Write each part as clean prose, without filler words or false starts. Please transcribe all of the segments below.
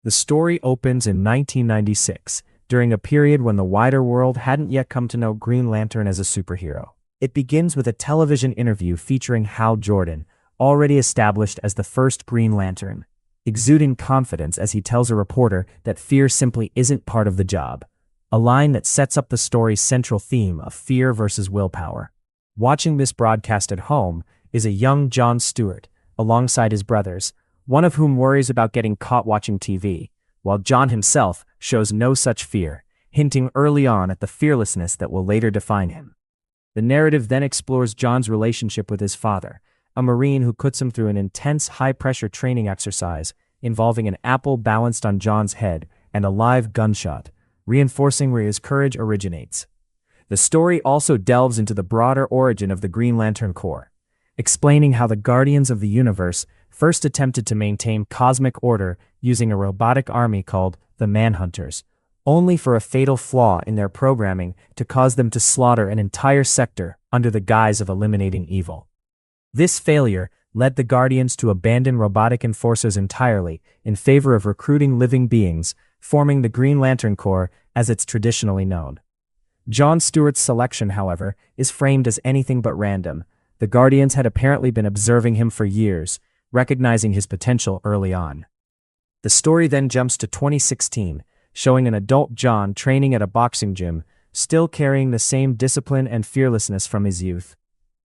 The story opens in 1996, during a period when the wider world hadn't yet come to know Green Lantern as a superhero. It begins with a television interview featuring Hal Jordan, already established as the first Green Lantern, exuding confidence as he tells a reporter that fear simply isn't part of the job, a line that sets up the story's central theme of fear versus willpower. Watching this broadcast at home is a young John Stewart, alongside his brothers, one of whom worries about getting caught watching TV, while John himself shows no such fear, hinting early on at the fearlessness that will later define him. The narrative then explores John's relationship with his father, a Marine who puts him through an intense high-pressure training exercise involving an apple balanced on John's head and a live gunshot, reinforcing where his courage originates. The story also delves into the broader origin of the Green Lantern Corps, explaining how the Guardians of the Universe first attempted to maintain cosmic order using a robotic army called the Manhunters, only for a fatal flaw in their programming to cause them to slaughter an entire sector under the guise of eliminating evil. This failure led the Guardians to abandon robotic enforcers entirely in favor of recruiting living beings, forming the Green Lantern Corps as it's traditionally known. John Stewart's selection, however, is framed as anything but random. The Guardians had apparently been observing him for years, recognizing his potential early on. The story then jumps to 2016, showing an adult John training at a boxing gym, still carrying the same discipline and fearlessness from his youth.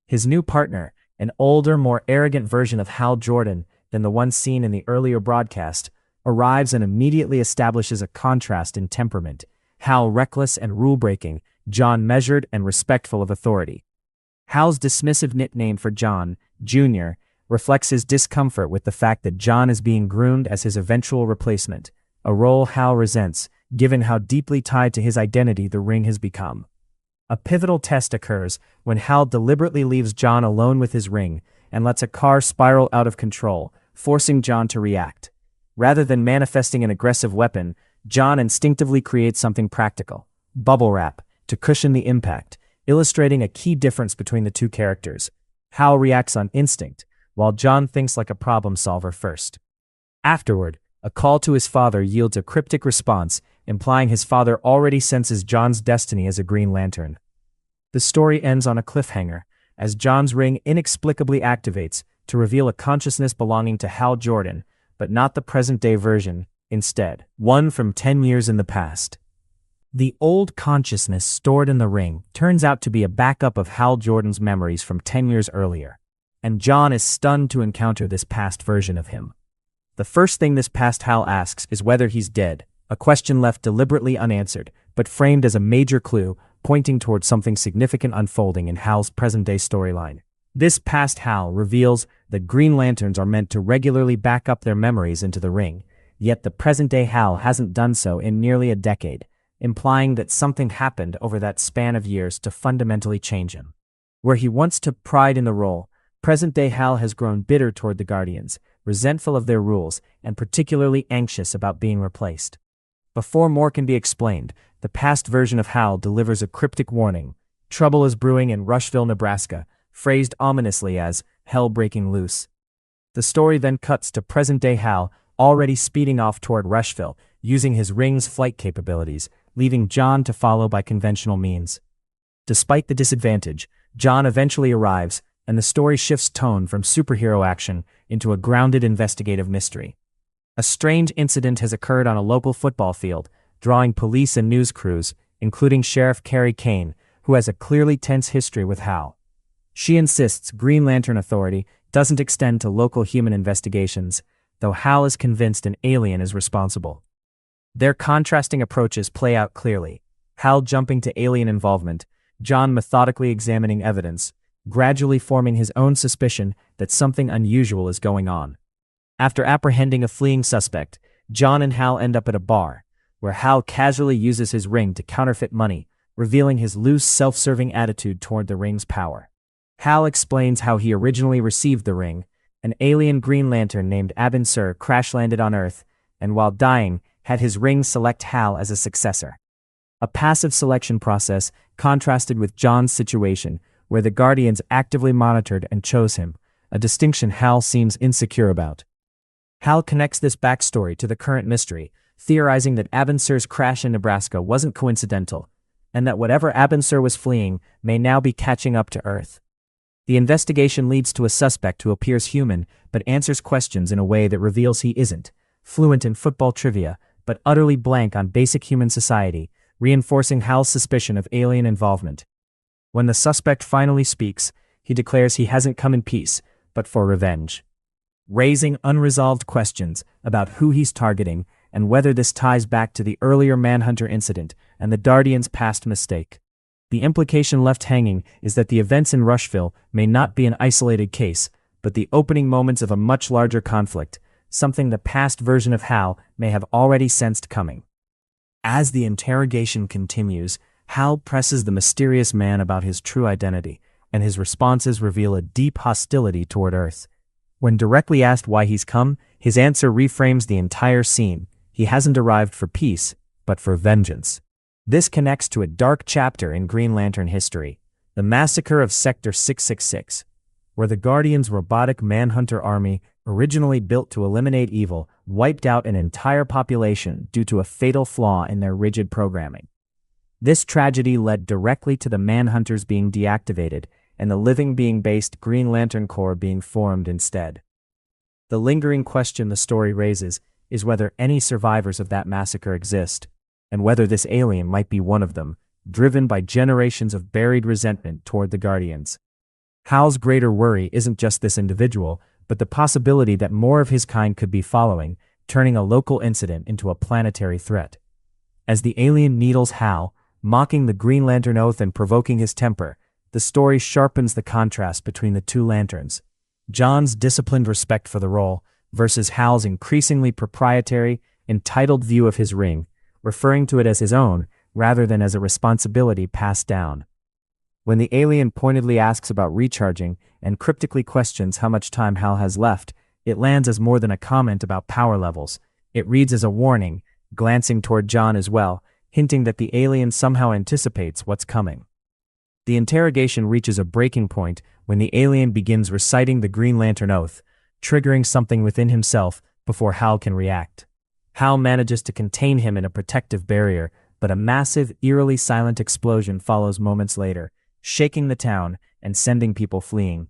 His new partner, an older, more arrogant version of Hal Jordan than the one seen in the earlier broadcast, arrives and immediately establishes a contrast in temperament. Hal reckless and rule-breaking, John measured and respectful of authority. Hal's dismissive nickname for John, Jr., reflects his discomfort with the fact that John is being groomed as his eventual replacement, a role Hal resents, given how deeply tied to his identity the ring has become. A pivotal test occurs when Hal deliberately leaves John alone with his ring and lets a car spiral out of control, forcing John to react. Rather than manifesting an aggressive weapon, John instinctively creates something practical, bubble wrap, to cushion the impact, illustrating a key difference between the two characters. Hal reacts on instinct, while John thinks like a problem solver first. Afterward, a call to his father yields a cryptic response, implying his father already senses John's destiny as a Green Lantern. The story ends on a cliffhanger, as John's ring inexplicably activates to reveal a consciousness belonging to Hal Jordan, but not the present-day version, instead, one from 10 years in the past. The old consciousness stored in the ring turns out to be a backup of Hal Jordan's memories from 10 years earlier, and John is stunned to encounter this past version of him. The first thing this past Hal asks is whether he's dead, a question left deliberately unanswered, but framed as a major clue pointing towards something significant unfolding in Hal's present-day storyline. This past Hal reveals that Green Lanterns are meant to regularly back up their memories into the ring, yet the present-day Hal hasn't done so in nearly a decade, implying that something happened over that span of years to fundamentally change him. Where he once took pride in the role, present-day Hal has grown bitter toward the Guardians, resentful of their rules, and particularly anxious about being replaced. Before more can be explained, the past version of Hal delivers a cryptic warning. Trouble is brewing in Rushville, Nebraska, phrased ominously as hell breaking loose. The story then cuts to present-day Hal, already speeding off toward Rushville, using his ring's flight capabilities, leaving John to follow by conventional means. Despite the disadvantage, John eventually arrives, and the story shifts tone from superhero action into a grounded investigative mystery. A strange incident has occurred on a local football field, drawing police and news crews, including Sheriff Carrie Kane, who has a clearly tense history with Hal. She insists Green Lantern authority doesn't extend to local human investigations, though Hal is convinced an alien is responsible. Their contrasting approaches play out clearly, Hal jumping to alien involvement, John methodically examining evidence, gradually forming his own suspicion that something unusual is going on. After apprehending a fleeing suspect, John and Hal end up at a bar, where Hal casually uses his ring to counterfeit money, revealing his loose, self-serving attitude toward the ring's power. Hal explains how he originally received the ring. An alien Green Lantern named Abin Sur crash-landed on Earth, and while dying, had his ring select Hal as a successor. A passive selection process contrasted with John's situation, where the Guardians actively monitored and chose him, a distinction Hal seems insecure about. Hal connects this backstory to the current mystery, theorizing that Abin Sur's crash in Nebraska wasn't coincidental, and that whatever Abin Sur was fleeing may now be catching up to Earth. The investigation leads to a suspect who appears human but answers questions in a way that reveals he isn't, fluent in football trivia but utterly blank on basic human society, reinforcing Hal's suspicion of alien involvement. When the suspect finally speaks, he declares he hasn't come in peace, but for revenge, raising unresolved questions about who he's targeting and whether this ties back to the earlier Manhunter incident and the Dardians' past mistake. The implication left hanging is that the events in Rushville may not be an isolated case, but the opening moments of a much larger conflict, something the past version of Hal may have already sensed coming. As the interrogation continues, Hal presses the mysterious man about his true identity, and his responses reveal a deep hostility toward Earth. When directly asked why he's come, his answer reframes the entire scene. He hasn't arrived for peace, but for vengeance. This connects to a dark chapter in Green Lantern history, the massacre of Sector 666, where the Guardians' robotic Manhunter army, originally built to eliminate evil, wiped out an entire population due to a fatal flaw in their rigid programming. This tragedy led directly to the Manhunters being deactivated and the living being-based Green Lantern Corps being formed instead. The lingering question the story raises is whether any survivors of that massacre exist, and whether this alien might be one of them, driven by generations of buried resentment toward the Guardians. Hal's greater worry isn't just this individual, but the possibility that more of his kind could be following, turning a local incident into a planetary threat. As the alien needles Hal, mocking the Green Lantern oath and provoking his temper, the story sharpens the contrast between the two lanterns. John's disciplined respect for the role versus Hal's increasingly proprietary, entitled view of his ring, referring to it as his own rather than as a responsibility passed down. When the alien pointedly asks about recharging and cryptically questions how much time Hal has left, it lands as more than a comment about power levels. It reads as a warning, glancing toward John as well, hinting that the alien somehow anticipates what's coming. The interrogation reaches a breaking point when the alien begins reciting the Green Lantern oath, triggering something within himself before Hal can react. Hal manages to contain him in a protective barrier, but a massive, eerily silent explosion follows moments later, shaking the town and sending people fleeing.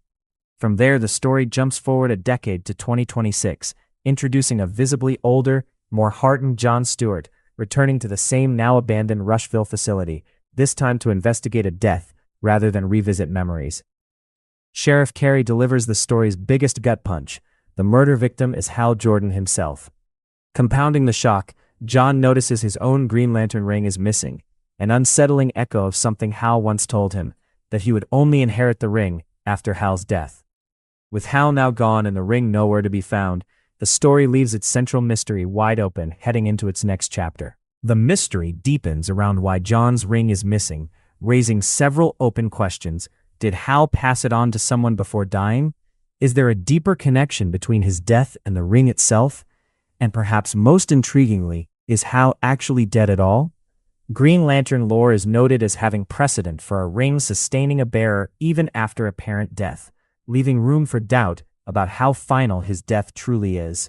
From there, the story jumps forward a decade to 2026, introducing a visibly older, more hardened John Stewart, returning to the same now-abandoned Rushville facility, this time to investigate a death rather than revisit memories. Sheriff Carey delivers the story's biggest gut punch. The murder victim is Hal Jordan himself. Compounding the shock, John notices his own Green Lantern ring is missing, an unsettling echo of something Hal once told him, that he would only inherit the ring after Hal's death. With Hal now gone and the ring nowhere to be found, the story leaves its central mystery wide open heading into its next chapter. The mystery deepens around why John's ring is missing, raising several open questions. Did Hal pass it on to someone before dying? Is there a deeper connection between his death and the ring itself? And perhaps most intriguingly, is Hal actually dead at all? Green Lantern lore is noted as having precedent for a ring sustaining a bearer even after apparent death, leaving room for doubt about how final his death truly is.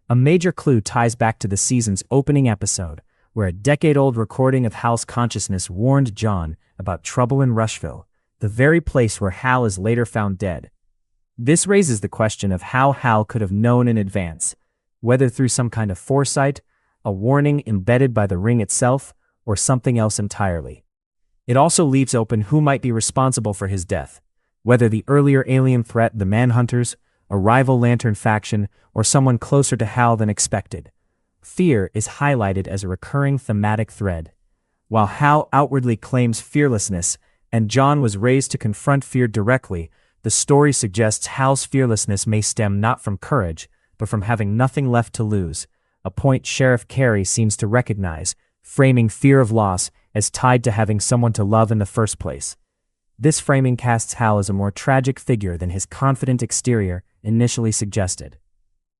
A major clue ties back to the season's opening episode, where a decade-old recording of Hal's consciousness warned John about trouble in Rushville, the very place where Hal is later found dead. This raises the question of how Hal could have known in advance, whether through some kind of foresight, a warning embedded by the ring itself, or something else entirely. It also leaves open who might be responsible for his death, whether the earlier alien threat, the Manhunters, a rival Lantern faction, or someone closer to Hal than expected. Fear is highlighted as a recurring thematic thread. While Hal outwardly claims fearlessness, and John was raised to confront fear directly, the story suggests Hal's fearlessness may stem not from courage, but from having nothing left to lose, a point Sheriff Carey seems to recognize, framing fear of loss as tied to having someone to love in the first place. This framing casts Hal as a more tragic figure than his confident exterior initially suggested.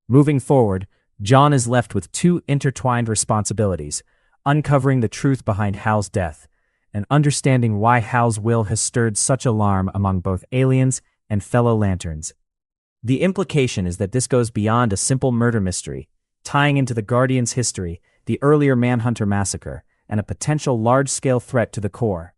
Moving forward, John is left with two intertwined responsibilities: uncovering the truth behind Hal's death, and understanding why Hal's will has stirred such alarm among both aliens and fellow Lanterns. The implication is that this goes beyond a simple murder mystery, tying into the Guardian's history, the earlier Manhunter massacre, and a potential large-scale threat to the Corps.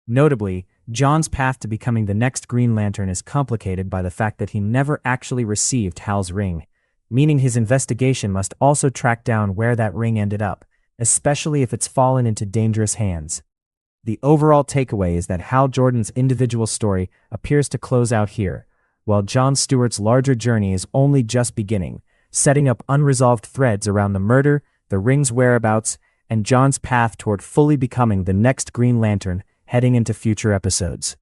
Notably, John's path to becoming the next Green Lantern is complicated by the fact that he never actually received Hal's ring, meaning his investigation must also track down where that ring ended up, especially if it's fallen into dangerous hands. The overall takeaway is that Hal Jordan's individual story appears to close out here, while John Stewart's larger journey is only just beginning, setting up unresolved threads around the murder, the ring's whereabouts, and John's path toward fully becoming the next Green Lantern heading into future episodes.